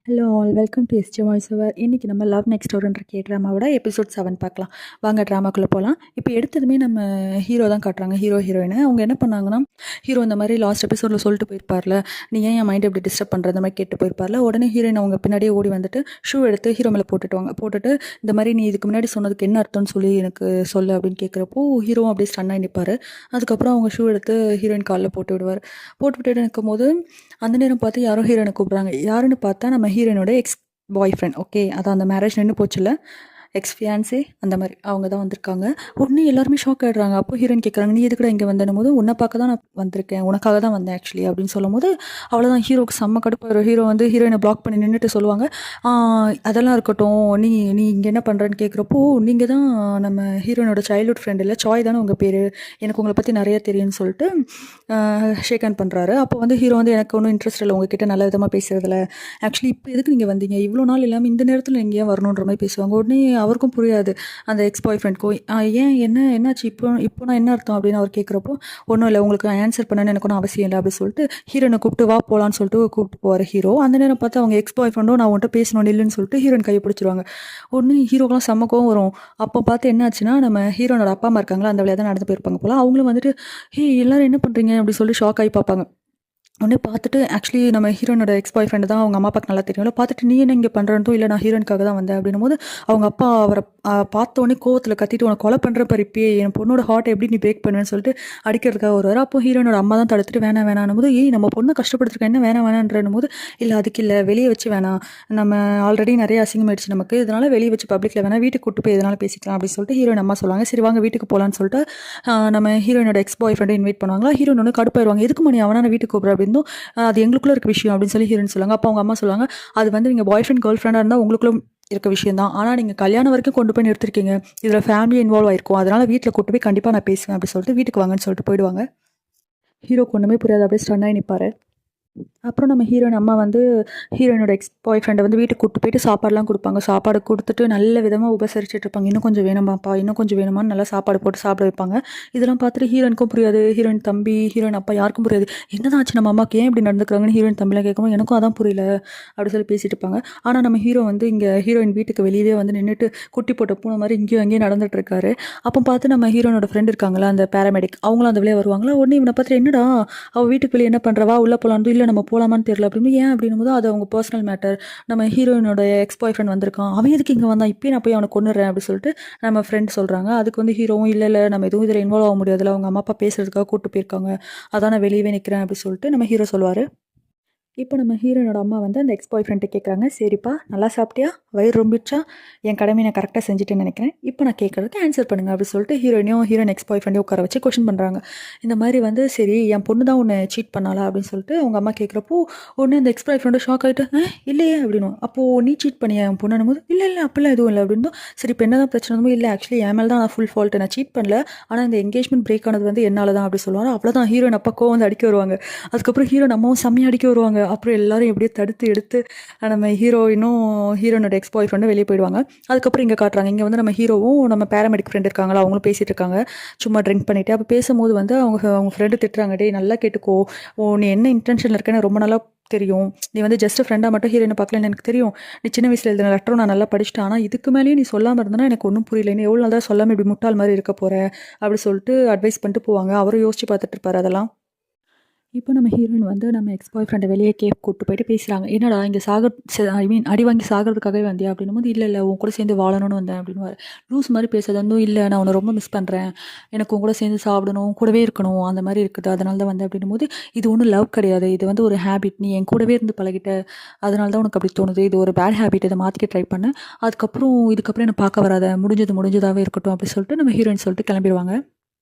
Hello all welcome to SJ voice over. இன்றைக்கி நம்ம love next டோர்ன்ற ட்ராமாவோட எபிசோட் 7 பார்க்கலாம். வாங்க ட்ராமாக்குள்ளே போகலாம். இப்போ எடுத்ததுமே நம்ம ஹீரோ தான் காட்டுறாங்க, ஹீரோ ஹீரோயின். அவங்க என்ன பண்ணாங்கன்னா, ஹீரோ இந்த மாதிரி லாஸ்ட் எபிசோடில் சொல்லிட்டு போயிருப்பார்ல, நீ ஏன் என் மைண்ட் எப்படி டிஸ்டர்ப் பண்ணுற, இந்த மாதிரி கேட்டு போயிருப்பார்ல. உடனே ஹீரோயின் அவங்க பின்னாடியே ஓடி வந்துட்டு ஷூ எடுத்து ஹீரோ மேலே போட்டுட்டு இந்த மாதிரி நீ இதுக்கு முன்னாடி சொன்னதுக்கு என்ன அர்த்தம்னு சொல்லி எனக்கு சொல்லு அப்படின்னு கேட்குறப்போ ஹீரோவும் அப்படியே ஸ்டன்னாகி நிற்பார். அதுக்கப்புறம் அவங்க ஷூ எடுத்து ஹீரோயின் காலில் போட்டு விடுவார். போட்டு விட்டுட்டு இருக்கும்போது அந்த நேரம் பார்த்து யாரோ ஹீரோயினை கூப்பிட்றாங்க. யாருன்னு பார்த்தா நம்ம ஹீரோயினோட எக்ஸ் பாய் ஃப்ரெண்ட். ஓகே, அதான் அந்த மேரேஜ் நின்று போச்சுல, எக்ஸ் ஃபியான்ஸே, அந்த மாதிரி அவங்க தான் வந்திருக்காங்க. உடனே எல்லாருமே ஷாக் ஆகிடுறாங்க. அப்போ ஹீரோயின் கேட்குறாங்க, நீ எதுக்குடா இங்கே வந்தனும் போது, உன்னை பார்க்க தான் நான் வந்திருக்கேன், உனக்காக தான் வந்தேன் ஆக்சுவலி அப்படின்னு சொல்லும் போது அவ்வளோதான். ஹீரோக்கு செம்ம கடுப்பாக ஹீரோ வந்து ஹீரோயினை பிளாக் பண்ணி நின்றுட்டு சொல்லுவாங்க, அதெல்லாம் இருக்கட்டும், நீ நீ இங்கே என்ன பண்ணுறேன்னு கேட்குறப்போ, நீங்கள் தான் நம்ம ஹீரோயினோட சைல்ட்ஹுட் ஃப்ரெண்ட் இல்லை, சாய் தானே உங்கள் பேர், எனக்கு உங்களை பற்றி நிறைய தெரியும்னு சொல்லிட்டு ஷேக் ஹேண்ட் பண்ணுறாரு. அப்போ வந்து ஹீரோ வந்து எனக்கு ஒன்றும் இன்ட்ரெஸ்ட் இல்லை உங்ககிட்ட நல்ல விதமாக பேசுகிறதுல, ஆக்சுவலி இப்போ எதுக்கு நீங்கள் வந்தீங்க, இவ்வளோ நாள் இல்லாமல் இந்த நேரத்தில் நீங்கள் ஏன் வரணுன்ற மாதிரி பேசுவாங்க. உடனே அவருக்கும் புரியாது அந்த எக்ஸ் பாய் ஃப்ரெண்ட்க்கும், ஏன் என்னாச்சு இப்போ நான் என்ன அர்த்தம் அப்படின்னு அவர் கேட்குறப்போ, ஒன்றும் இல்லை உங்களுக்கு ஆன்சர் பண்ணணும்னு எனக்கு ஒன்றும் அவசியம் இல்லை அப்படின்னு சொல்லிட்டு ஹீரோனை கூப்பிட்டு வா போகலான்னு சொல்லிட்டு கூப்பிட்டு போவார் ஹீரோ. அந்த நேரம் பார்த்து அவங்க எக்ஸ் பாய் ஃப்ரெண்டும் நான் உன்ட்ட பேசணும் இல்லைன்னு சொல்லிட்டு ஹீரோயின் கையை பிடிச்சிருவாங்க. உடனே ஹீரோக்கெலாம் செம்ம கோவம் வரும். அப்போ பார்த்து என்ன ஆச்சுன்னா, நம்ம ஹீரோனோட அப்பா அம்மா இருக்காங்களா, அந்த வழியாக தான் நடந்து போயிருப்பாங்க போல. அவங்களும் வந்துட்டு ஹே எல்லாரும் என்ன பண்ணுறீங்க அப்படி சொல்லி ஷாக் ஆகி பார்ப்பாங்க. உடனே பார்த்துட்டு ஆக்சுவலி நம்ம ஹீரோனோட எக்ஸ் பாய் ஃப்ரெண்டு தான் அவங்க அம்மா அப்பாவுக்கு நல்லா தெரியும்ல. பார்த்துட்டு நீ என்ன இங்கே பண்ணுறதோ, இல்லை நான் ஹீரோனுக்காக தான் வந்தேன் அப்படின்னும் போது அவங்க அப்பா அவரை பார்த்தோன்னே கோவத்தில் கத்திட்டு உனக்கு கொலை பண்ணுற பறிப்பே, என் பொண்ணோட ஹார்ட் எப்படி நீ பிரேக் பண்ணுவேன்னு சொல்லிட்டு அடிக்கிறதுக்காக வருவார். அப்போ ஹீரோனோட அம்மா தான் தடுத்துட்டு வேணாம் போது, நம்ம பொண்ணை கஷ்டப்படுத்திருக்கேன், என்ன வேணான்றனும் போது, இல்லை அதுக்கு இல்லை வெளியே வச்சு வேணாம், நம்ம ஆல்ரெடி நிறைய அசிங்கமாயிடுச்சு நமக்கு, இதனால் வெளியே வச்சு பப்ளிக்கில் வேணாம், வீட்டுக்கு கூட்டு போய் எதனால பேசிக்கலாம் அப்படின்னு சொல்லிட்டு ஹீரோயின் அம்மா சொல்லுவாங்க. சரி வாங்க வீட்டுக்கு போகலான்னு சொல்லிட்டு நம்ம ஹீரோயினோட எக்ஸ் பாய் ஃப்ரெண்டை இன்வைட் பண்ணுவாங்களா. ஹீரோயின் ஒன்று கடுப்பாயிருவாங்க, எதுக்கு மணி அவனா வீட்டுக்கு கூப்பிட்ற அப்படின்னு, அது எங்களுக்குள்ள இருக்க விஷயம் அப்படின்னு சொல்லி ஹீரோயின் சொல்லுவாங்க. அப்போ அவங்க அம்மா சொல்லுவாங்க, அது வந்து நீங்கள் பாய் ஃப்ரெண்ட் கேர்ள் ஃப்ரெண்டாக இருந்தால் உங்களுக்குள்ள இருக்க விஷயம் தான், ஆனால் நீங்கள் கல்யாணம் வரைக்கும் கொண்டு போய் நிறுத்திருக்கீங்க, இதில் ஃபேமிலி இன்வால்வ் ஆயிருக்கும், அதனால் வீட்டில் கூட்டு போய் கண்டிப்பாக நான் பேசுவேன் அப்படின்னு சொல்லிட்டு வீட்டுக்கு வாங்கன்னு சொல்லிட்டு போயிடுவாங்க. ஹீரோக்கு ஒன்றுமே புரியாது, அப்படியே ஸ்டன்னாகி நிற்பாரு. அப்புறம் நம்ம ஹீரோயின் அம்மா வந்து ஹீரோயினோட எக்ஸ் பாய் ஃப்ரெண்டை வந்து வீட்டுக்கு கூப்பிட்டு போயிட்டு சாப்பாடுலாம் கொடுப்பாங்க. சாப்பாடு கொடுத்துட்டு நல்ல விதமாக உபசரிச்சுட்டு இருப்பாங்க. இன்னும் கொஞ்சம் வேணுமாப்பா, இன்னும் கொஞ்சம் வேணுமான்னு நல்லா சாப்பாடு போட்டு சாப்பிட வைப்பாங்க. இதெல்லாம் பார்த்துட்டு ஹீரோயினுக்கும் புரியாது, ஹீரோயின் தம்பி ஹீரோயின் அப்பா யாருக்கும் புரியாது. என்னதான் ஆச்சு நம்ம அம்மாவுக்கு ஏன் இப்படி நடந்துக்கிறாங்கன்னு ஹீரோயின் தம்பிலாம் கேட்கும்போது எனக்கும் அதான் புரியல அப்படி சொல்லி பேசிட்டு இருப்பாங்க. ஆனால் நம்ம ஹீரோ வந்து இங்கே ஹீரோயின் வீட்டுக்கு வெளியே வந்து நின்றுட்டு குட்டி போட்ட பூனை மாதிரி இங்கேயும் அங்கேயும் நடந்துட்டு இருக்காரு. அப்போ பார்த்து நம்ம ஹீரோனோட ஃப்ரெண்ட் இருக்காங்களா, அந்த பேராமெடிக், அவங்களும் அந்த வெளியே வருவாங்களா. உடனே இவனை பார்த்துட்டு என்னடா அவள் வீட்டுக்கு வெளியே என்ன பண்ணுறவா, உள்ளே போகலான்னு, இல்லை நம்ம போகலாமான்னு தெரியல அப்படின்னு. ஏன் அப்படின்னும் போது அது அவங்க பர்சனல் மேட்டர், நம்ம ஹீரோயினோட எக்ஸ் பாய் ஃப்ரெண்ட் வந்திருக்கான், அவன் எதுக்கு இங்கே வந்தான், இப்போயே நான் போய் அவனை கொண்டுறேன் அப்படின்னு சொல்லிட்டு நம்ம ஃப்ரெண்ட் சொல்கிறாங்க. அதுக்கு வந்து ஹீரோவும் இல்லை நம்ம எதுவும் இதில் இன்வால்வ் ஆக முடியாதுல்ல, அவங்க அம்மா அப்பா பேசுறதுக்காக கூப்பிட்டு போயிருக்காங்க, அதான் நான் வெளியவே நிற்கிறேன் அப்படின்னு சொல்லிட்டு நம்ம ஹீரோ சொல்லுவார். இப்போ நம்ம ஹீரோனோட அம்மா வந்து அந்த எக்ஸ் பாய் ஃப்ரெண்ட்டை கேட்குறாங்க, சரிப்பா நல்லா சாப்பிட்டியா, வயிறு ரொம்பிடுச்சா, என் கடமையை நான் கரெக்டாக செஞ்சுட்டேன்னு நினைக்கிறேன், இப்போ நான் கேட்குறதுக்கு ஆன்சர் பண்ணுங்க அப்படின்னு சொல்லிட்டு ஹீரோயின் எக்ஸ் பாய் ஃப்ரெண்டையும் உட்கார வச்சு கொஷின் பண்ணுறாங்க. இந்த மாதிரி வந்து சரி என் பொண்ணு தான் உன்னை சீட் பண்ணாலா அப்படின்னு சொல்லிட்டு அவங்க அம்மா கேட்குறப்போ உடனே அந்த எக்ஸ் பாய் ஃப்ரெண்டு ஷாக் ஆகிட்டு இல்லையே அப்படின்னு. அப்போது நீ சீட் பண்ணியா என் பொண்ணுன்னு போது, இல்லை அப்படிலாம் எதுவும் இல்லை அப்படின்னு. சரி இப்போ என்ன தான் பிரச்சனை, இல்லை ஆக்சுவலி என் மேலே தான் நான் ஃபுல் ஃபால்ட்டு, நான் சீட் பண்ணல, ஆனால் இந்த எங்கேஜ்மெண்ட் பிரேக் ஆனது வந்து என்னால் தான் அப்படி சொல்லுவாங்க. அவ்வளோதான், ஹீரோயின் அப்பா வந்து அடிக்க வருவாங்க. அதுக்கப்புறம் ஹீரோயின் அம்மாவும் செம்மையாக அடிக்க வருவாங்க. அப்புறம் எல்லாரும் எப்படியோ தடுத்து எடுத்து நம்ம ஹீரோனோட எக்ஸ் பாய் ஃப்ரெண்டும் வெளியே போயிடுவாங்க. அதுக்கப்புறம் இங்கே காட்டுறாங்க, இங்கே வந்து நம்ம ஹீரோவும் நம்ம பேராமெடிக் ஃப்ரெண்ட் இருக்காங்களா, அவங்களும் பேசிகிட்டு இருக்காங்க சும்மா ட்ரிங்க் பண்ணிவிட்டு. அப்போ பேசும்போது வந்து அவங்க ஃப்ரெண்டு திட்டுறாங்க, டே நல்லா கேட்டுக்கோ, நீ என்ன இன்டென்ஷனில் இருக்கேன்னு ரொம்ப நல்லா தெரியும், நீ வந்து ஜஸ்ட் ஃப்ரெண்டாக மட்டும் ஹீரோயினை பார்க்கலன்னு எனக்கு தெரியும், நீ சின்ன வயசில் எழுதின லெட்டரும் நான் நல்லா படிச்சுட்டேன், ஆனால் இதுக்கு மேலேயும் நீ சொல்லாமல் இருந்தனா எனக்கு ஒன்றும் புரியல, நீ எவ்வளோ நாள் தான் சொல்லாமல் இப்படி முட்டாள் மாதிரி இருக்க போகிற அப்படி சொல்லிட்டு அட்வைஸ் பண்ணிட்டு போவாங்க. அவரும் யோசிச்சு பார்த்துட்டு இருப்பார் அதெல்லாம். இப்போ நம்ம ஹீரோயின் வந்து நம்ம எக்ஸ் பாய் ஃப்ரெண்டை வெளியே கேப் கூப்பிட்டு போயிட்டு பேசுகிறாங்க, என்னடா இங்கே அடி வாங்கி சாகிறதுக்காகவே வந்தியா அப்படின்னும் போது, இல்லை உன் கூட சேர்ந்து வாழணும்னு வந்தேன் அப்படின்னு. லூஸ் மாதிரி பேசுறது வந்து, இல்லை நான் உன்னை ரொம்ப மிஸ் பண்ணுறேன், எனக்கு உன் கூட சேர்ந்து சாப்பிடணும், கூடவே இருக்கணும், அந்த மாதிரி இருக்குது, அதனால தான் வந்தேன் அப்படின்னும் போது, இது ஒன்றும் லவ் கிடையாது, இது வந்து ஒரு ஹேபிட், நீ என் கூடவே இருந்து பழகிட்ட, அதனால தான் உனக்கு அப்படி தோணுது, இது ஒரு பேட் ஹேபிட், இதை மாற்றிக்க ட்ரை பண்ண, இதுக்கப்புறம் என்னை பார்க்க வராத, முடிஞ்சதாகவே இருக்கட்டும் அப்படி சொல்லிட்டு நம்ம ஹீரோயின் சொல்லிட்டு கிளம்பிடுவாங்க.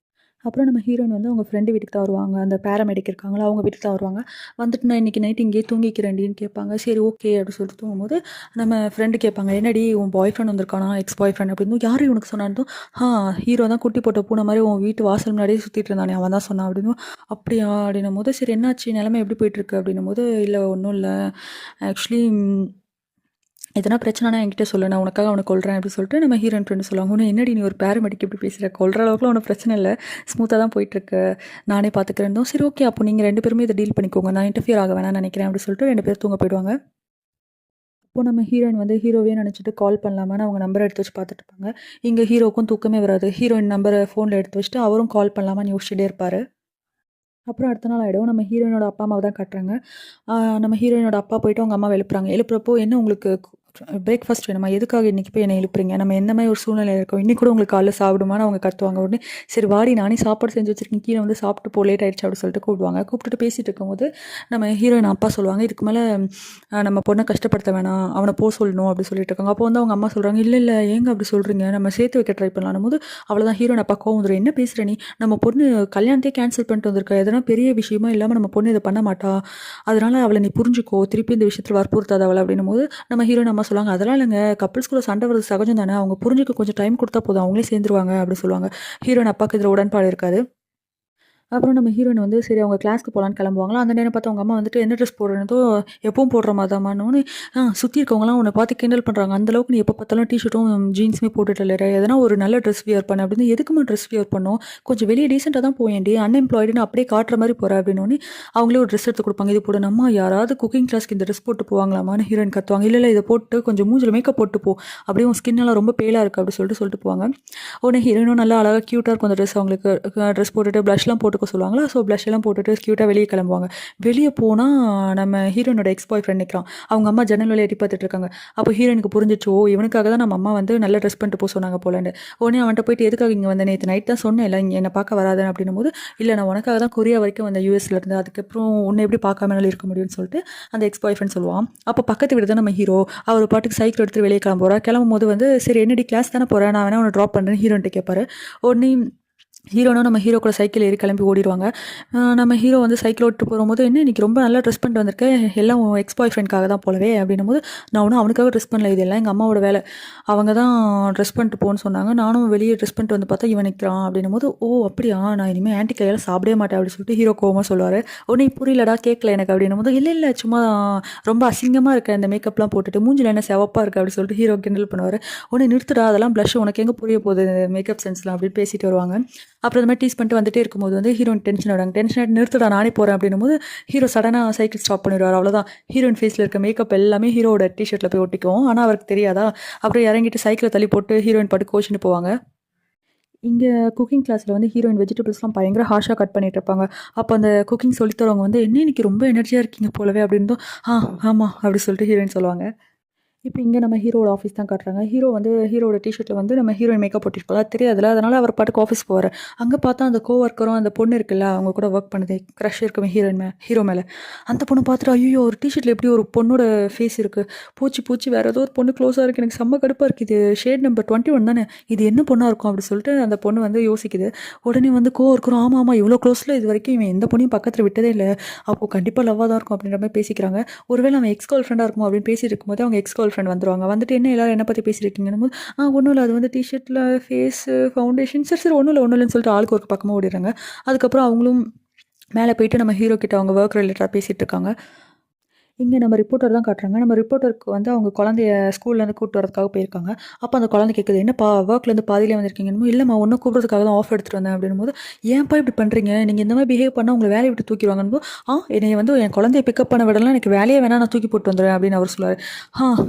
அப்புறம் நம்ம ஹீரோயின் வந்து அவங்க ஃப்ரெண்டு வீட்டுக்கு தான் வருவாங்க, அந்த பேராமெடிக் இருக்காங்களா அவங்க வீட்டுக்கு தான் வருவாங்க. வந்துட்டு நான் இன்றைக்கி நைட் இங்கேயே தூங்கிக்கிறேன்டின்னு கேட்பாங்க. சரி ஓகே அப்படின்னு சொல்லிட்டு தூங்கும்போது நம்ம ஃப்ரெண்டு கேட்பாங்க, என்னடி உன் பாய் ஃப்ரெண்ட் வந்திருக்கானா, எக்ஸ் பாய் ஃப்ரெண்ட் அப்படின்னு. யாரும் உனக்கு சொன்னான்ட்டும், ஹீரோ தான் குட்டி போட்ட பூனை மாதிரி உன் வீட்டு வாசல் முன்னாடியே சுற்றிட்டு இருந்தானே, அவன் தான் சொன்னான் அப்படின்னு. அப்படியா அப்படின்னும் போது, சரி என்னாச்சு நிலைமை எப்படி போயிட்டுருக்கு அப்படின்னும் போது, இல்லை ஒன்றும் இல்லை ஆக்சுவலி எதனா பிரச்சனைனா என்கிட்ட சொல்லு, நான் உனக்காக அவனை கொல்றேன் அப்படின்னு சொல்லிட்டு நம்ம ஹீரோயின் ஃப்ரெண்டு சொல்லுவாங்க. ஒன்று என்னடி நீ ஒரு பேராமெடிக் எப்படி பேசுகிற, கொல்ற அளவுக்குலாம் ஒன்றும் பிரச்சனை இல்லை, ஸ்மூத்தாக தான் போயிட்டுருக்கு, நானே பார்த்துக்கிறேன். சரி ஓகே அப்போ நீங்கள் 2 பேருமே இதை டீல் பண்ணிக்கோங்க, நான் இன்டர்ஃபியர் ஆக வேணாம்னு நினைக்கிறேன் அப்படின்னு சொல்லிட்டு 2 பேர் தூங்க போயிடுவாங்க. அப்போ நம்ம ஹீரோயின் வந்து ஹீரோவே நினச்சிட்டு கால் பண்ணலாமான்னு அவங்க நம்பரை எடுத்து வச்சு பார்த்துட்டு இருப்பாங்க. இங்கே ஹீரோவுக்கும் தூக்கமே வராது. ஹீரோயின் நம்பரை ஃபோனில் எடுத்து வச்சுட்டு அவரும் கால் பண்ணலாமான்னு யோசிச்சுட்டே இருப்பார். அப்புறம் அடுத்த நாள் ஆகிடும். நம்ம ஹீரோயினோட அப்பா அம்மாவை தான் காட்டுறாங்க. நம்ம ஹீரோயினோட அப்பா போயிட்டு அவங்க அம்மாவை எழுப்புறாங்க. எழுப்புறப்போ, "என்ன உங்களுக்கு பிரேக்ஃபாஸ்ட் வேணுமா? எதுக்காக இன்றைக்கி போய் என்னை எழுப்புறீங்க? நம்ம எந்த மாதிரி ஒரு சூழ்நிலையில் இருக்கோம்? இன்றைக்கி கூட உங்களுக்கு காலைல சாப்பிடுமான்னு?" அவங்க கத்துவாங்க. உடனே, "சரி வாடி, நானே சாப்பாடு செஞ்சு வச்சிருக்கேன், கீழே வந்து சாப்பிட்டு போ, லேட் ஆகிடுச்சு" அப்படின்னு சொல்லிட்டு கூப்பிடுவாங்க. கூப்பிட்டுட்டு பேசிகிட்டு இருக்கும்போது நம்ம ஹீரோயின் அப்பா சொல்லுவாங்க, "இதுக்கு மேலே நம்ம பொண்ணை கஷ்டப்படுத்த வேணாம், அவனை போக சொல்லணும்" அப்படி சொல்லிட்டு இருக்காங்க. அப்போ வந்து அவங்க அம்மா சொல்கிறாங்க, "இல்லை இல்லை, ஏங்க அப்படி சொல்கிறீங்க? நம்ம சேர்த்து வைக்க ட்ரை பண்ணலாம்" போது அவ்வளோதான். ஹீரோயின் அப்பா கோவம் வந்துடும். "என்ன பேசுகிற நீ? நம்ம பொண்ணு கல்யாணத்தையே கேன்சல் பண்ணிட்டு வந்திருக்கா, எதனா பெரிய விஷயமா இல்லாமல் நம்ம பொண்ணு இதை பண்ண மாட்டா, அதனால அவளை நீ புரிஞ்சுக்கோ, திருப்பி இந்த விஷயத்தில் வற்புறுத்தாத அவளை" அப்படின்னும் போது நம்ம ஹீரோயின் அம்மா சொல்லுவாங்க, "அதெல்லாம் இல்லைங்க, கப்பிள்ஸ்குள்ள சண்டை வரது சகஜம் தானே, அவங்க புரிஞ்சுக்க கொஞ்சம் டைம் கொடுத்தா போதும், அவங்களே சேர்ந்துருவாங்க" அப்படி சொல்லுவாங்க. ஹீரோயின் அப்பாவுக்கு இதில் உடன்பாடு இருக்காது. அப்புறம் நம்ம ஹீரோயின் வந்து சரி அவங்க கிளாஸ்க்கு போகலான்னு கிளம்புவாங்களா. அந்த நேரம் பார்த்து அவங்க அம்மா வந்துட்டு, "என்ன ட்ரெஸ் போடுறேனோ எப்பவும் போடுற மாதிரிதாம்மான்னு." சுற்றி இருக்கவங்களாம் உன்னை பார்த்து கிண்டல் பண்ணுறாங்க, "அந்தளவுக்கு நீ எப்போ பார்த்தாலும் டிஷர்ட்டும் ஜீன்ஸுமே போட்டுட்டு இல்லையா, எதனா ஒரு நல்ல ட்ரெஸ் வியர் பண்ண" அப்படின்னு. "எதுக்குமா ட்ரெஸ் வியர் பண்ணோம், கொஞ்சம் வெளியே டீசெண்டாக தான் போயேன்டி, அன்எம்ப்ளாய்டுன்னு அப்படியே காட்டுற மாதிரி போகிற" அப்படின்னு. அவங்களே ஒரு ட்ரெஸ் எடுத்து கொடுப்பாங்க. "இது போடு." "நம்ம யாராவது குக்கிங் கிளாஸ்க்கு இந்த ட்ரெஸ் போட்டு போவாங்களாமான்னு?" ஹீரோயின் கத்துவாங்க. "இல்லை இல்லை, இதை போட்டு கொஞ்சம் மூஞ்சில் மேக்கப் போட்டு போ, அப்படியே உன் ஸ்கின்னெல்லாம் ரொம்ப பேலாக இருக்குது" அப்படி சொல்லிட்டு போவாங்க. உடனே ஹீரோயினும் நல்லா அழகாக க்யூட்டாக இருக்கும் அந்த ட்ரெஸ். அவங்களுக்கு ட்ரெஸ் போட்டுட்டு ப்ளஷ்லாம் போட்டுக்க சொல்லுவாங்களா. ஸோ ப்ளஷ் எல்லாம் போட்டுட்டு க்யூட்டாக வெளியே கிளம்புவாங்க. வெளியே போனால் நம்ம ஹீரோயினோட எக்ஸ் பாய் ஃப்ரெண்ட் நிற்கிறான். அவங்க அம்மா ஜன்னல் வழியா எட்டி பார்த்துட்டு இருக்காங்க. அப்போ ஹீரோயினுக்கு புரிஞ்சிச்சு, ஓ இவனுக்காக தான் நம்ம அம்மா வந்து நல்ல ட்ரெஸ் பண்ணிட்டு போக சொன்னாங்க போலன்னு. உடனே அவன்கிட்ட போயிட்டு, "எதுக்காக இங்கே வந்த? நேற்று நைட் தான் சொன்னேன் இல்லை இங்கே என்னை பார்க்க வராதுன்னு" அப்படின்னும் போது, "இல்லை நான் உனக்காக தான் கொரியா வரைக்கும் வந்த யூஎஸ்ல இருந்து, அதுக்கப்புறம் உன்னை எப்படி பார்க்காம இருக்க முடியும்னு" சொல்லிட்டு அந்த எக்ஸ் பாய் ஃப்ரெண்ட் சொல்லுவான். அப்போ பக்கத்து வீடு தான் நம்ம ஹீரோ. அவர் பாட்டுக்கு சைக்கிள் எடுத்துட்டு வெளியே கிளம்பும் போது வந்து, "சரி என்னடி கிளாஸ் தானே போகிறேன், நான் வேணா உன்னை ட்ராப் பண்ணுறேன்னு" ஹீரோன்ட்டு கேட்பாரு. உடனே ஹீரோனும் நம்ம ஹீரோ கூட சைக்கிள் ஏறி கிளம்பி ஓடிடுவாங்க. நம்ம ஹீரோ வந்து சைக்கிள் ஓட்டிட்டு போகும்போது, "என்ன இன்னைக்கு ரொம்ப நல்லா ட்ரெஸ் பண்ணிட்டு வந்திருக்கேன், எல்லாம் உன் எக்ஸ் பாய் ஃப்ரெண்ட்காக தான் போலவே" அப்படின்னும் போது, "நான் ஒன்றும் அவனுக்காக ட்ரெஸ் பண்ணல, இது எல்லாம் எங்கள் அம்மாவோட வேலை, அவங்க தான் ட்ரெஸ் பண்ணிட்டு போன்னு சொன்னாங்க, நானும் வெளியே ட்ரெஸ் பண்ணிட்டு வந்து பார்த்தா இவன் நிற்கிறான்" அப்படின்னும் போது, "ஓ அப்படியா, நான் இனிமேல் ஆன்ட்டி கையால் சாப்பிடவே மாட்டேன்" அப்படின்னு சொல்லிட்டு ஹீரோ கோவமாக சொல்லுவார். "உடனே புரியலடா, கேட்கல எனக்கு" அப்படின்னும் போது, "இல்லை இல்லை, சும்மா ரொம்ப அசிங்கமாக இருக்க இந்த மேக்கப்லாம் போட்டுட்டு, மூஞ்சில் என்ன செவப்பாக இருக்குது" அப்படின்னு சொல்லிட்டு ஹீரோ கிண்டல் பண்ணுவார். "உடனே நிறுத்துடா, அதெல்லாம் ப்ளஷ், உனக்கு எங்கே புரிய போகுது மேக்கப் சென்ஸ்லாம்" அப்படின்னு பேசிட்டு வருவாங்க. அப்புறம் இந்த மாதிரி டீஸ் பண்ணிட்டு வந்துட்டே இருக்கும்போது வந்து ஹீரோயின் டென்ஷன் ஆகிடுவாங்க. டென்ஷன் ஆகிட்டு, "நிறுத்துடா, நானே போகிறேன்" அப்படின்னும் போது ஹீரோ சடனாக சைக்கிள் ஸ்டாப் பண்ணிடுவார். அவ்வளோதான், ஹீரோயின் ஃபேஸில் இருக்க மேக்கப் எல்லாமே ஹீரோட டிஷர்ட்டில் போய் ஒட்டிக்கும். ஆனால் அவருக்கு தெரியாதா. அப்புறம் இறங்கிட்டு சைக்கிளை தள்ளி போட்டு ஹீரோயின் பாட்டு கோச்சின்னு போவாங்க. இங்கே குக்கிங் கிளாஸில் வந்து ஹீரோயின் வெஜிடபிள்ஸ்லாம் பயங்கர ஹார்ஷாக கட் பண்ணிட்டு இருப்பாங்க. அப்போ அந்த குக்கிங் சொல்லித்தரவங்க வந்து, "என்ன இன்னைக்கு ரொம்ப எனர்ஜியாக இருக்கீங்க போலவே" அப்படின்னும், ஆமாம்" அப்படி சொல்லிட்டு ஹீரோயின் சொல்லுவாங்க. இப்போ இங்கே நம்ம ஹீரோட ஆஃபீஸ் தான் காட்டுறாங்க. ஹீரோ வந்து ஹீரோட டிஷர்ட்டில் வந்து நம்ம ஹீரோயின் மேக்கப் போட்டிருப்பா, அது தெரியாதுல. அதனால் அவர் பாட்டுக்கு ஆஃபீஸ் போவார். அங்கே பார்த்தா அந்த கோவர்க்கரும் அந்த பொண்ணு இருக்குல்ல, அவங்க கூட ஒர்க் பண்ணுது, க்ரஷ் இருக்குமே ஹீரோ மேலே. அந்த பொண்ணு பார்த்துட்டு, "ஐயோ, ஒரு டிஷர்ட்டில் எப்படி ஒரு பொண்ணோட ஃபேஸ் இருக்குது, பூச்சி வேறு ஏதோ ஒரு பொண்ணு க்ளோஸாக இருக்குது, எனக்கு செம்ம கடுப்பாக இருக்குது, இது ஷேட் நம்பர் 21 தானே, இது என்ன பொண்ணாக இருக்கும்" அப்படி சொல்லிட்டு அந்த பொண்ணு வந்து யோசிக்குது. உடனே வந்து கோவர்க்கரும், "ஆமாம், இவ்வளோ க்ளோஸில் இது வரைக்கும் இவன் எந்த பொண்ணையும் பக்கத்தில் விட்டதே இல்லை, அப்போது கண்டிப்பாக லவ்வாக தான் இருக்கும்" அப்படின்ற மாதிரி பேசிக்கிறாங்க. ஒருவேளை அவன் எக்ஸ் கேர்ள் ஃப்ரெண்டாக இருக்குமோ அப்படின்னு பேசிட்டு இருக்கும்போது அவங்க எக்ஸ் கேர்ள் ஃப்ரெண்ட் வந்துருவாங்க. வந்துட்டு, "என்ன எல்லாரும் என்ன பற்றி பேசியிருக்கீங்கன்னு போது", ஒன்றும் இல்லை, அது வந்து டிஷர்ட்டில் ஃபேஸு ஃபவுண்டேஷன், சரி ஒன்றும் இல்லைன்னு சொல்லிட்டு ஆளுக்கு ஒரு பக்கமாக ஓடிடுறாங்க. அதுக்கப்புறம் அவங்களும் மேலே போயிட்டு நம்ம ஹீரோ கிட்ட அவங்க ஒர்க் ரிலேட்டடாக பேசிகிட்டு இருக்காங்க. இங்கே நம்ம ரிப்போர்ட்டர் தான் காட்டுறாங்க. நம்ம ரிப்போர்ட்டருக்கு வந்து அவங்க குழந்தைய ஸ்கூல்லேருந்து கூப்பிட்டு வரதுக்காக போயிருக்காங்க. அப்போ அந்த குழந்தை கேட்குது, "என்னப்பா ஒர்க்லேருந்து பாதியிலே வந்திருக்கீங்கன்னு?" "இல்லைம்மா, ஒன்றும் கூப்பிட்றதுக்காக தான் ஆஃப் எடுத்துகிட்டு வந்தேன்" அப்படின்னும் போது, "ஏன்ப்பா இப்படி பண்ணுறீங்க, நீங்கள் இந்த மாதிரி பிஹேவ் பண்ணால் உங்களை வேலையை விட்டு தூக்கிடுவாங்கன்னு போது", என்னை வந்து என் குழந்தைய பிக்கப் பண்ண விடலாம், எனக்கு வேலையே வேணாம், நான் தூக்கி போட்டு வந்துடுவேன்" அப்படின்னு அவர் சொல்லுவார்.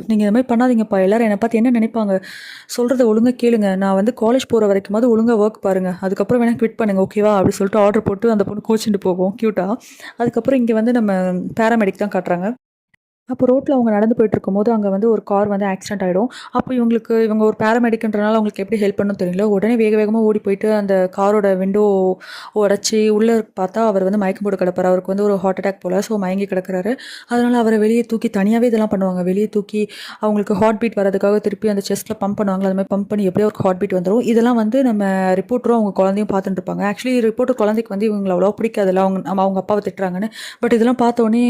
நீங்கள் இந்த மாதிரி பண்ணாதீங்கப்பா, எல்லோரும் என்னை பார்த்து என்ன நினைப்பாங்க, சொல்கிறத ஒழுங்காக கேளுங்க, நான் வந்து காலேஜ் போகிற வரைக்குமாவது ஒழுங்காக ஒர்க் பாருங்கள், அதுக்கப்புறம் வேணால் குவிட் பண்ணுங்கள், ஓகேவா அப்படி சொல்லிட்டு ஆர்டர் போட்டு அந்த பொண்ணு கோச்சிட்டு போகும் க்யூட்டாக. அதுக்கப்புறம் இங்கே வந்து நம்ம பேராமெடிக் தான் காட்டுறாங்க. அப்போ ரோட்டில் அவங்க நடந்து போயிட்டுருக்கும்போது, அங்கே வந்து ஒரு கார் வந்து ஆக்சிடென்ட் ஆகிடும். அப்போ இவங்க ஒரு பேராமெடிக்ன்றனால அவங்களுக்கு எப்படி ஹெல்ப் பண்ணணும்னு தெரியல. உடனே வேகமாக ஓடி போயிட்டு அந்த காரோட விண்டோ உடைச்சி உள்ளே பார்த்தா அவர் வந்து மயக்கம் போட்டு கிடப்பார். அவருக்கு வந்து ஒரு ஹார்ட் அட்டாக் போல், ஸோ மயங்கி கிடக்கிறாரு. அதனால் அவரை வெளியே தூக்கி தனியாகவே இதெல்லாம் பண்ணுவாங்க. வெளியே தூக்கி அவங்களுக்கு ஹார்ட் பீட் வரதுக்காக திருப்பி அந்த செஸ்ட்டில் பம்ப் பண்ணுவாங்க. அது மாதிரி பம்ப் பண்ணி எப்படியோ ஒரு ஹார்ட் பீட் வந்துடும். இதெல்லாம் வந்து நம்ம ரிப்போர்ட்டரும் அவங்க குழந்தையும் பார்த்துட்டு இருப்பாங்க. ஆக்சுவலி ரிப்போர்ட்டர் குழந்தைக்கு வந்து இவங்களை அவ்வளோ பிடிக்காதுல்ல, அவங்க அப்பாவை திட்டுறாங்கன்னு. பட் இதெல்லாம் பார்த்தோன்னே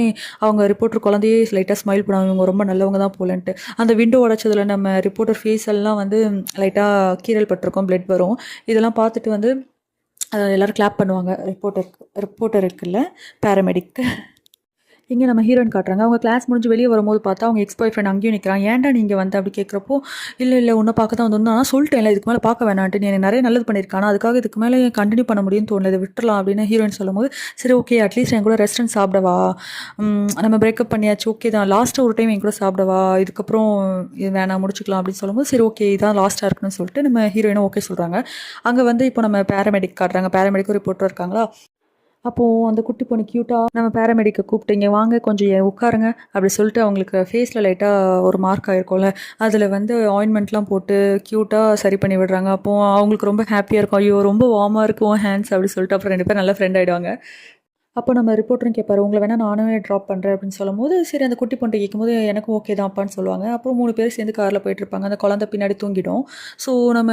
அவங்க ரிப்போர்ட்டர் குழந்தையே லைட்டாக ஸ்மைல் பண்ணுவாங்க, இவங்க ரொம்ப நல்லவங்க தான் போலன்ட்டு. அந்த விண்டோ உடைச்சதில் நம்ம ரிப்போர்ட்டர் ஃபேஸ் எல்லாம் வந்து லைட்டாக கீறல் பட்டிருக்கும், பிளட் வரும். இதெல்லாம் பார்த்துட்டு வந்து எல்லோரும் கிளாப் பண்ணுவாங்க ரிப்போர்ட்டருக்கு இருக்குல்ல, பேராமெடிக்கு. இங்கே நம்ம ஹீரோயின் காட்டுறாங்க. அவங்க கிளாஸ் முடிஞ்சு வெளியே வரும்போது பார்த்தா அவங்க எக்ஸ் பாய் ஃப்ரெண்ட் அங்கேயும் நிற்கிறான். ஏன்டா நீங்கள் வந்து அப்படி கேட்குறப்போ, இல்லை உன்னை பார்க்க தான் வந்து நான் சொல்லிட்டேன்ல இதுக்கு மேலே பார்க்க வேணான்ட்டு, நீ எனக்கு நிறைய நல்லது பண்ணியிருக்கானா அதுக்காக இதுக்கு மேலே கண்டினியூ பண்ண முடியும்னு தோணல, இதை விட்டுறலாம் அப்படின்னு ஹீரோயின் சொல்லும்போது, சரி ஓகே அட்லீஸ்ட் என் கூட ரெஸ்டாரண்ட் சாப்பிடவா, நம்ம பிரேக்கப் பண்ணியாச்சு ஓகே தான், லாஸ்ட்டாக ஒரு டைம் என் கூட சாப்பிடவா, இதுக்கப்புறம் இது வேணாம் முடிச்சுக்கலாம் அப்படின்னு சொல்லும்போது, சரி ஓகே இதான் லாஸ்ட்டாக இருக்குன்னு சொல்லிட்டு நம்ம ஹீரோயினும் ஓகே சொல்கிறாங்க. அங்கே வந்து இப்போ நம்ம பேராமெடிக் காட்டுறாங்க. பேராமெடிக்கும் ரிப்போர்ட்டர் இருக்காங்களா. அப்போது அந்த குட்டி பொண்ணு க்யூட்டாக நம்ம பேராமெடிக்கை கூப்பிட்டீங்க வாங்க கொஞ்சம் உட்காருங்க அப்படி சொல்லிட்டு அவங்களுக்கு ஃபேஸில் லைட்டாக ஒரு மார்க் ஆகிருக்கும்ல, அதில் வந்து ஆயின்மெண்ட்லாம் போட்டு க்யூட்டாக சரி பண்ணி விடுறாங்க. அப்போது அவங்களுக்கு ரொம்ப ஹாப்பியாக இருக்கும். ஐயோ ரொம்ப வார்மாக இருக்கும் ஹேண்ட்ஸ் அப்படி சொல்லிட்டு அப்புறம் 2 பேர் நல்ல ஃப்ரெண்ட் ஆகிடுவாங்க. அப்போ நம்ம ரிப்போர்ட்டரும் கேட்பாரு, உங்களை வேணால் நானுமே ட்ராப் பண்ணுறேன் அப்படின்னு சொல்லும்போது, சரி அந்த குட்டி பொண்ணு கேட்கும்போது எனக்கும் ஓகே தான் அப்பான்னு சொல்லுவாங்க. அப்புறம் 3 பேர் சேர்ந்து காரில் போயிட்டுருப்பாங்க. அந்த குழந்தை பின்னாடி தூங்கிடும். ஸோ நம்ம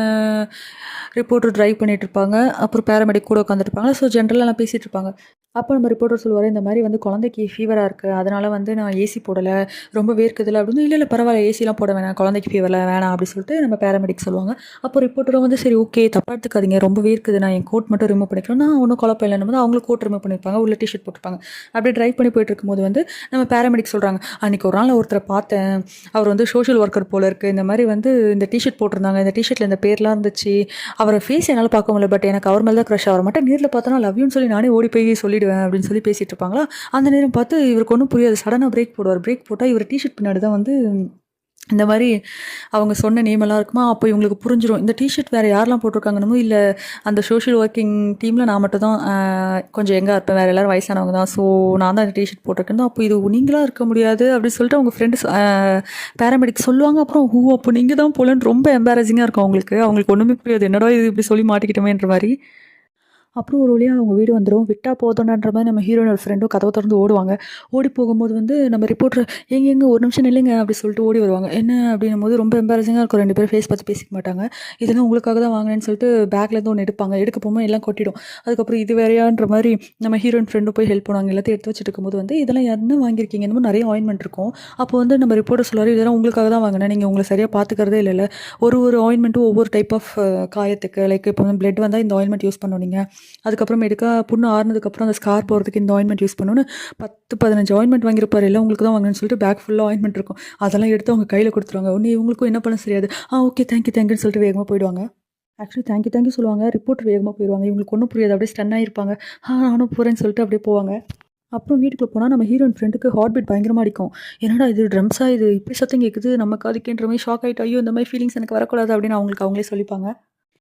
ரிப்போர்ட்டர் ட்ரைவ் பண்ணிகிட்ருப்பாங்க. அப்புறம் பேராமெடிக் கூட உட்காந்துருப்பாங்க. ஸோ ஜென்ரலாக எல்லாம் பேசிகிட்டு இருப்பாங்க. அப்போ நம்ம ரிப்போர்ட்டர் சொல்லுவார், இந்த மாதிரி வந்து குழந்தைக்கு ஃபீவராக இருக்குது, அதனால் வந்து நான் ஏசி போடலை, ரொம்ப வேர்க்குதில்ல அப்படின்னு. இல்லை பரவாயில்ல ஏசிலாம் போட வேணாம், குழந்தைக்கு ஃபீவரில் வேணாம் அப்படி சொல்லிட்டு நம்ம பேராமெடிக் சொல்லுவாங்க. அப்போ ரிப்போர்ட்டரும் வந்து சரி ஓகே தப்பாக எடுத்துக்காதீங்க, ரொம்ப வேர்க்குது, நான் என் கோட் மட்டும் ரிமூவ் பண்ணிக்கிறேன், நான் ஒன்றும் குழப்பம் இல்லைன்னு போது அவங்களும் கோட் ரிமூவ் பண்ணியிருப்பாங்க, உள்ள டிஷர்ட் போட்டிருப்பாங்க. அப்படியே ட்ரைவ் பண்ணி போயிட்டு இருக்கும்போது வந்து நம்ம பேராமெடிக் சொல்கிறாங்க, அன்றைக்கி ஒரு நாள் ஒருத்தரை பார்த்தேன், அவர் வந்து சோஷியல் ஒர்க்கர் போல் இருக்குது, இந்த மாதிரி வந்து இந்த டிஷர்ட் போட்டிருந்தாங்க, இந்த டிஷர்ட்டில் இந்த பேர்லாம் இருந்துச்சு, அவரை ஃபேஸ் என்னால் பார்க்க முடியல, பட் எனக்கு அவர் மேலே தான் க்ரஷ், அவர் மட்டும் நேரில் பார்த்தோன்னா லவ் யூன்னு சொல்லி நானே ஓடி போய் சொல்லிடுவேன் அப்படின்னு சொல்லி பேசிகிட்டு இருப்பாங்களா. அந்த நேரம் பார்த்து இவருக்கு ஒன்றும் புரியாது, சடனாக பிரேக் போடுவார். பிரேக் போட்டால் இவர் டிஷர்ட் பின்னாடி தான் வந்து இந்த மாதிரி அவங்க சொன்ன நேமெல்லாம் இருக்குமா. அப்போ இவங்களுக்கு புரிஞ்சிடும் இந்த டிஷர்ட் வேறு யாரெல்லாம் போட்டிருக்காங்கன்னு. இல்லை அந்த சோஷியல் ஒர்க்கிங் டீமில் நான் மட்டும் தான் கொஞ்சம் எங்கே இருப்பேன், வேறு எல்லோரும் வயசானவங்க தான், ஸோ நான் தான் இந்த டிஷர்ட் போட்டிருக்கேன். அப்போ இது நீங்களாக இருக்க முடியாது அப்படின்னு சொல்லிட்டு அவங்க ஃப்ரெண்டு பேராமெடிக் சொல்லுவாங்க. அப்புறம் அப்போ நீங்கள் தான் போலன்னு ரொம்ப எம்பாரசிங்காக இருக்கும் அவங்களுக்கு ஒன்றுமே புரியாது, என்னடா இது இப்படி சொல்லி மாட்டிக்கிட்டோமேன்ற மாதிரி. அப்புறம் ஒரு வழியாக அவங்க வீடு வந்துடும். விட்டா போதும்ன்ற மாதிரி நம்ம ஹீரோயின் ஒரு ஃப்ரெண்டும் கதவை திறந்து ஓடுவாங்க. ஓடி போகும்போது வந்து நம்ம ரிப்போர்ட்டர் எங்கே ஒரு நிமிஷம் நில்லுங்க அப்படி சொல்லிட்டு ஓடி வருவாங்க. என்ன அப்படின்னும் போது ரொம்ப எம்பாரசிங்காக இருக்கும். 2 பேரும் ஃபேஸ் பார்த்து பேசிக்க மாட்டாங்க. இதெல்லாம் உங்களுக்காக தான் வாங்கினேன்னு சொல்லிட்டு பேக்லேருந்து ஒன்று எடுப்பாங்க. எடுக்க போகும்போது எல்லாம் கொட்டிடும். அதுக்கப்புறம் இது வேறையான்ற மாதிரி நம்ம ஹீரோயின் ஃப்ரெண்டும் போய் ஹெல்ப் பண்ணுவாங்க. எல்லாத்தையும் எடுத்து வச்சுட்டு இருக்கும்போது வந்து இதெல்லாம் என்ன வாங்கியிருக்கீங்க, இந்த மாதிரி நிறைய ஆயின்மெண்ட் இருக்கும். அப்போ வந்து நம்ம ரிப்போர்ட்டர் சொல்லுவார், இதெல்லாம் உங்களுக்காக தான் வாங்கினேன், நீங்கள் உங்களை சரியாக பார்த்துக்கிறதே இல்லை, ஒரு ஆயின்மெண்ட்டும் ஒவ்வொரு டைப் ஆஃப் காயத்துக்கு, லைக் இப்போ வந்து பிளட் வந்தால் இந்த ஆயின்மெண்ட் யூஸ் பண்ணுவீங்க, அதுக்கப்புறம் புண்ணு ஆறுனதுக்கப்புறம் அந்த ஸ்கார் போகிறதுக்கு இந்த ஆயின்மெண்ட் யூஸ் பண்ணணும்னு 10-15 ஆயின்மெண்ட் வாங்கியிருப்பாரு. எல்லாம் உங்களுக்கு தான் வாங்கணும்னு சொல்லிட்டு பேக் ஃபுல்லாக ஆயின்மெண்ட் இருக்கும். அதெல்லாம் எடுத்து அவங்க கையில் கொடுத்துருவாங்க. ஒன்று இவங்களுக்கும் என்ன பண்ண சரியாது, ஓகே தேங்க்யூன்னு சொல்லிட்டு வேகமாக போயிடுவாங்க. ஆக்சுவலி தேங்க்யூ சொல்லுவாங்க. ரிப்போர்ட்டர் வேகமாக போயிடுவாங்க. இவங்களுக்கு ஒன்றும் புரியாது, அப்படியே ஸ்டன் ஆகிருப்பாங்க. நானும் போகிறேன்னு சொல்லிட்டு அப்படியே போவாங்க. அப்புறம் வீட்டுக்குள்ளே போனால் நம்ம ஹீரோயின் ஃப்ரெண்டுக்கு ஹார்ட் பீட் பயங்கரமாக அடிக்கும். என்னடா இது ட்ரம்ஸாக, இது இப்படி சத்தம் கேட்குது, நம்ம காதுக்கேன்ற மாதிரி ஷாக் ஆகிட்டு, ஐயோ இந்த மாதிரி ஃபீலிங்ஸ் எனக்கு வரக்கூடாது அப்படின்னு அவங்களே சொல்லிப்பாங்க.